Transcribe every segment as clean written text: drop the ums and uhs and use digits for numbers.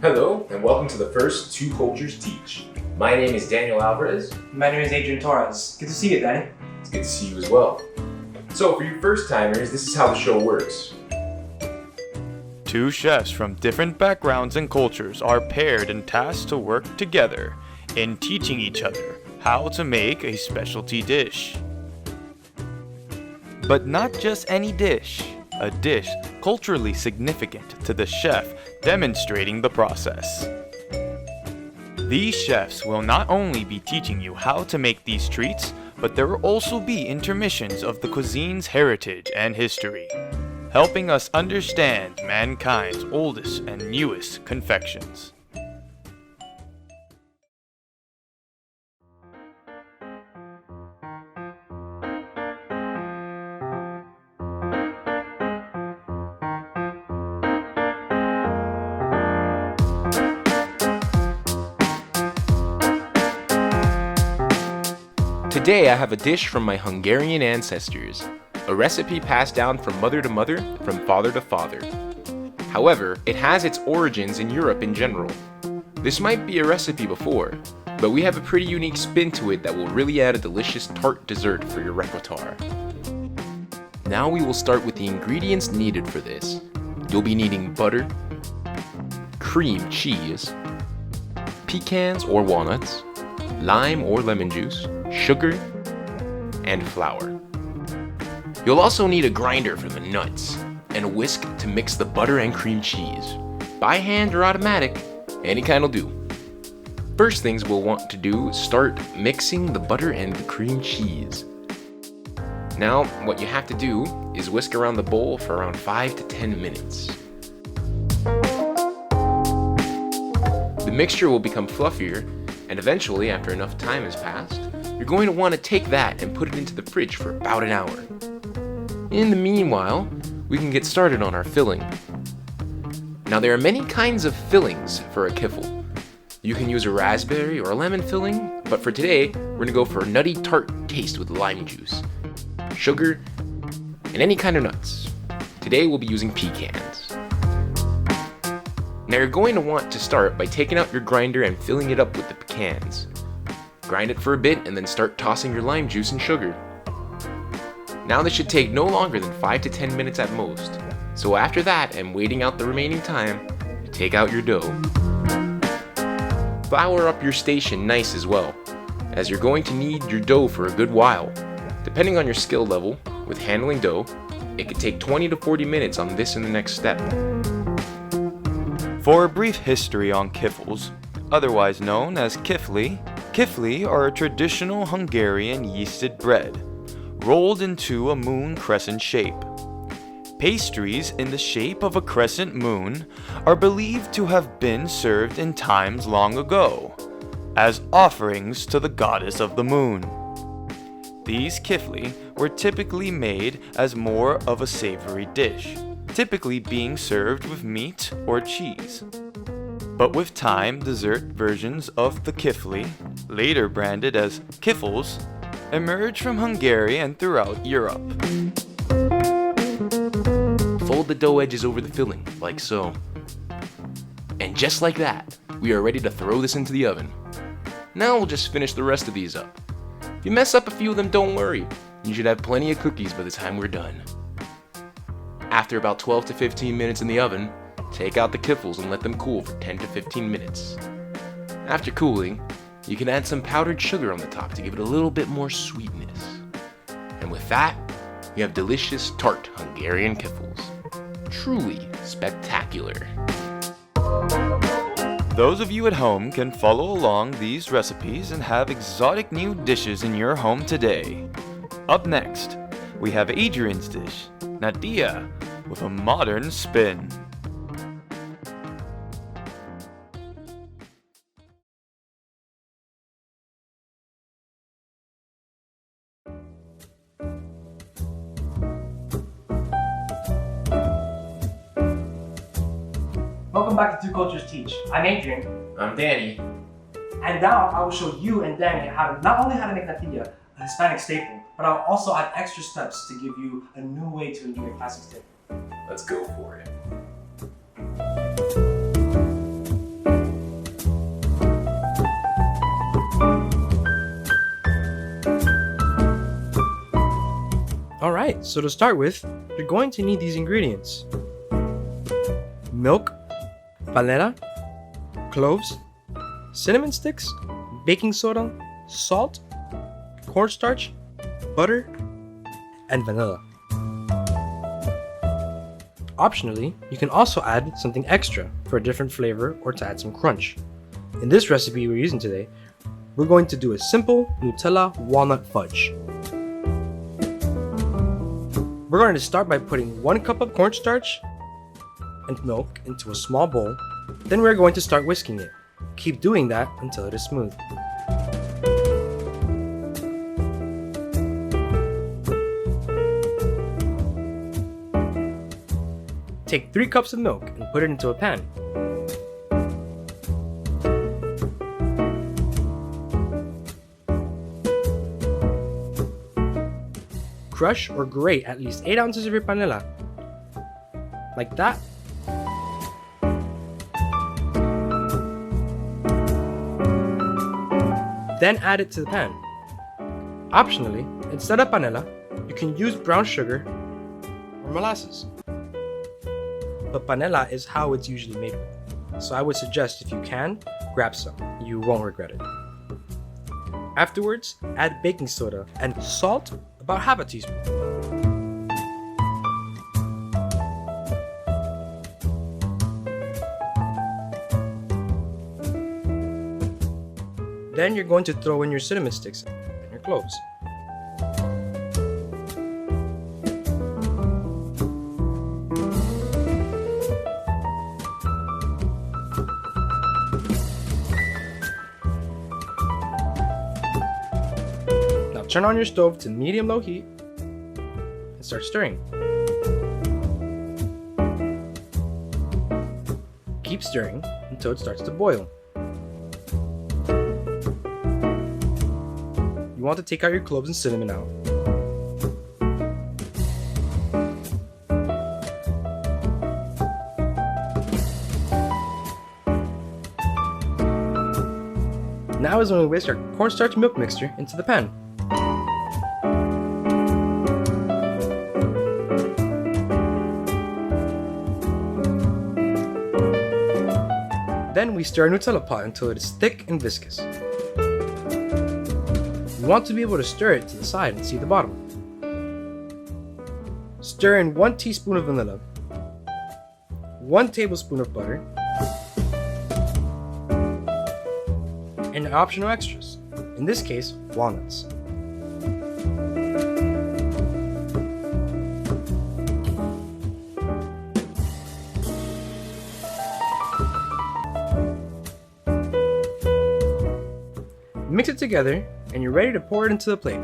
Hello, and welcome to the first Two Cultures Teach. My name is Daniel Alvarez. My name is Adrian Torres. Good to see you, Danny. It's good to see you as well. So, for you first-timers, this is how the show works. Two chefs from different backgrounds and cultures are paired and tasked to work together in teaching each other how to make a specialty dish. But not just any dish, a dish culturally significant to the chef demonstrating the process. These chefs will not only be teaching you how to make these treats, but there will also be intermissions of the cuisine's heritage and history, helping us understand mankind's oldest and newest confections. Today I have a dish from my Hungarian ancestors, a recipe passed down from mother to mother, from father to father. However, it has its origins in Europe in general. This might be a recipe before, but we have a pretty unique spin to it that will really add a delicious tart dessert for your repertoire. Now we will start with the ingredients needed for this. You'll be needing butter, cream cheese, pecans or walnuts, lime or lemon juice, sugar, and flour. You'll also need a grinder for the nuts, and a whisk to mix the butter and cream cheese. By hand or automatic, any kind will do. First things we'll want to do is start mixing the butter and the cream cheese. Now, what you have to do is whisk around the bowl for around 5 to 10 minutes. The mixture will become fluffier, and eventually, after enough time has passed, you're going to want to take that and put it into the fridge for about an hour. In the meanwhile, we can get started on our filling. Now there are many kinds of fillings for a kiffle. You can use a raspberry or a lemon filling, but for today, we're going to go for a nutty tart taste with lime juice, sugar, and any kind of nuts. Today we'll be using pecans. Now you're going to want to start by taking out your grinder and filling it up with the pecans. Grind it for a bit and then start tossing your lime juice and sugar. Now this should take no longer than 5 to 10 minutes at most. So after that and waiting out the remaining time, take out your dough. Flour up your station nice as well, as you're going to need your dough for a good while. Depending on your skill level with handling dough, it could take 20 to 40 minutes on this and the next step. For a brief history on kiffles, otherwise known as kifli, kifli are a traditional Hungarian yeasted bread, rolled into a moon crescent shape. Pastries in the shape of a crescent moon are believed to have been served in times long ago, as offerings to the goddess of the moon. These kifli were typically made as more of a savory dish, typically being served with meat or cheese. But with time, dessert versions of the kifli, later branded as Kiffles, emerged from Hungary and throughout Europe. Fold the dough edges over the filling, like so. And just like that, we are ready to throw this into the oven. Now we'll just finish the rest of these up. If you mess up a few of them, don't worry. You should have plenty of cookies by the time we're done. After about 12 to 15 minutes in the oven, take out the kiffles and let them cool for 10 to 15 minutes. After cooling, you can add some powdered sugar on the top to give it a little bit more sweetness. And with that, you have delicious tart Hungarian kiffles. Truly spectacular. Those of you at home can follow along these recipes and have exotic new dishes in your home today. Up next, we have Adrian's dish, Natia, with a modern spin. Welcome back to Two Cultures Teach. I'm Adrian. I'm Danny. And now I will show you and Danny not only how to make natilla, a Hispanic staple, but I'll also add extra steps to give you a new way to enjoy a classic staple. Let's go for it. Alright, so to start with, you're going to need these ingredients: milk, panela, cloves, cinnamon sticks, baking soda, salt, cornstarch, butter, and vanilla. Optionally, you can also add something extra for a different flavor or to add some crunch. In this recipe we're using today, we're going to do a simple Nutella walnut fudge. We're going to start by putting 1 cup of cornstarch and milk into a small bowl. Then we're going to start whisking it. Keep doing that until it is smooth. Take 3 cups of milk and put it into a pan. Crush or grate at least 8 ounces of your panela. Like that. Then add it to the pan. Optionally, instead of panela, you can use brown sugar or molasses. But panela is how it's usually made with, so I would suggest if you can, grab some. You won't regret it. Afterwards, add baking soda and salt, about half a teaspoon. Then you're going to throw in your cinnamon sticks and your cloves. Turn on your stove to medium-low heat and start stirring. Keep stirring until it starts to boil. You want to take out your cloves and cinnamon out. Now is when we whisk our cornstarch milk mixture into the pan. Then we stir our Nutella pot until it is thick and viscous. You want to be able to stir it to the side and see the bottom. Stir in 1 teaspoon of vanilla, 1 tablespoon of butter, and optional extras, in this case, walnuts. Mix it together and you're ready to pour it into the plate.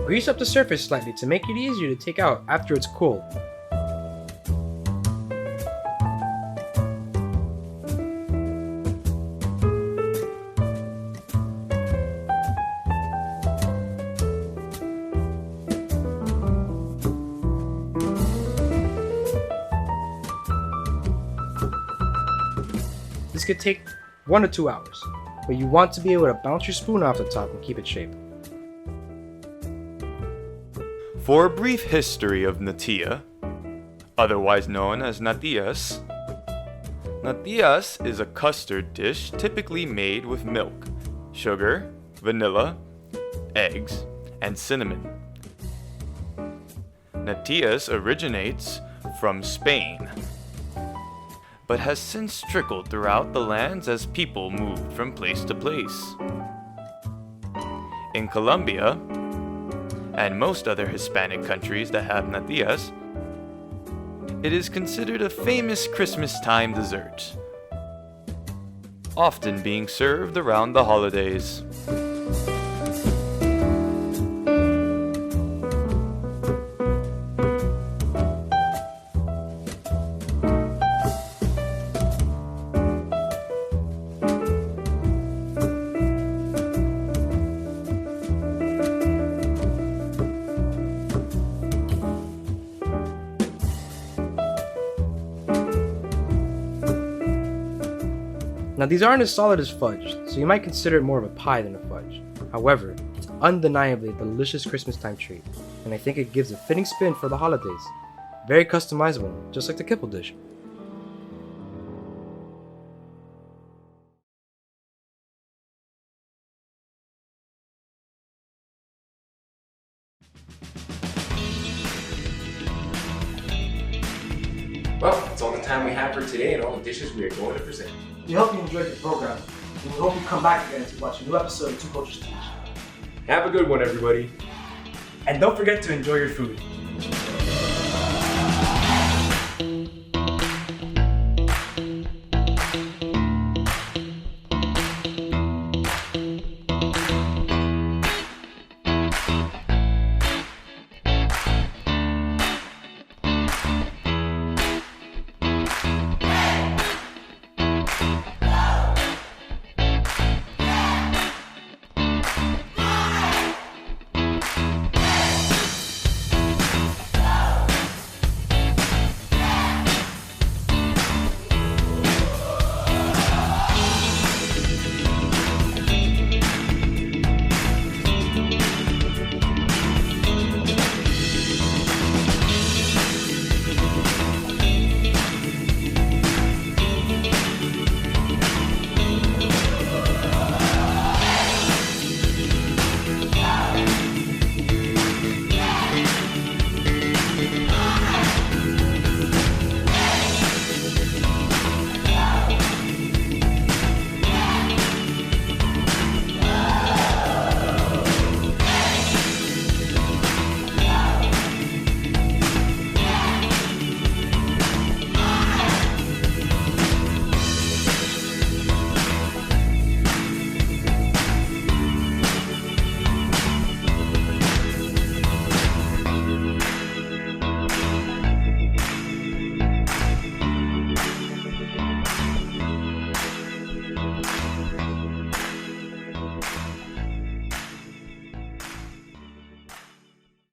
Grease up the surface slightly to make it easier to take out after it's cooled. This could take 1 to 2 hours, but you want to be able to bounce your spoon off the top and keep it shape. For a brief history of Natia, otherwise known as natillas, natillas is a custard dish typically made with milk, sugar, vanilla, eggs, and cinnamon. Natillas originates from Spain, but has since trickled throughout the lands as people moved from place to place. In Colombia, and most other Hispanic countries that have natillas, it is considered a famous Christmas time dessert, often being served around the holidays. Now these aren't as solid as fudge, so you might consider it more of a pie than a fudge. However, it's undeniably a delicious Christmas time treat, and I think it gives a fitting spin for the holidays. Very customizable, just like the kipple dish. Well, that's all the time we have for today and all the dishes we are going to present. We hope you enjoyed the program, and we hope you come back again to watch a new episode of Two Cultures Teach. Have a good one, everybody. And don't forget to enjoy your food.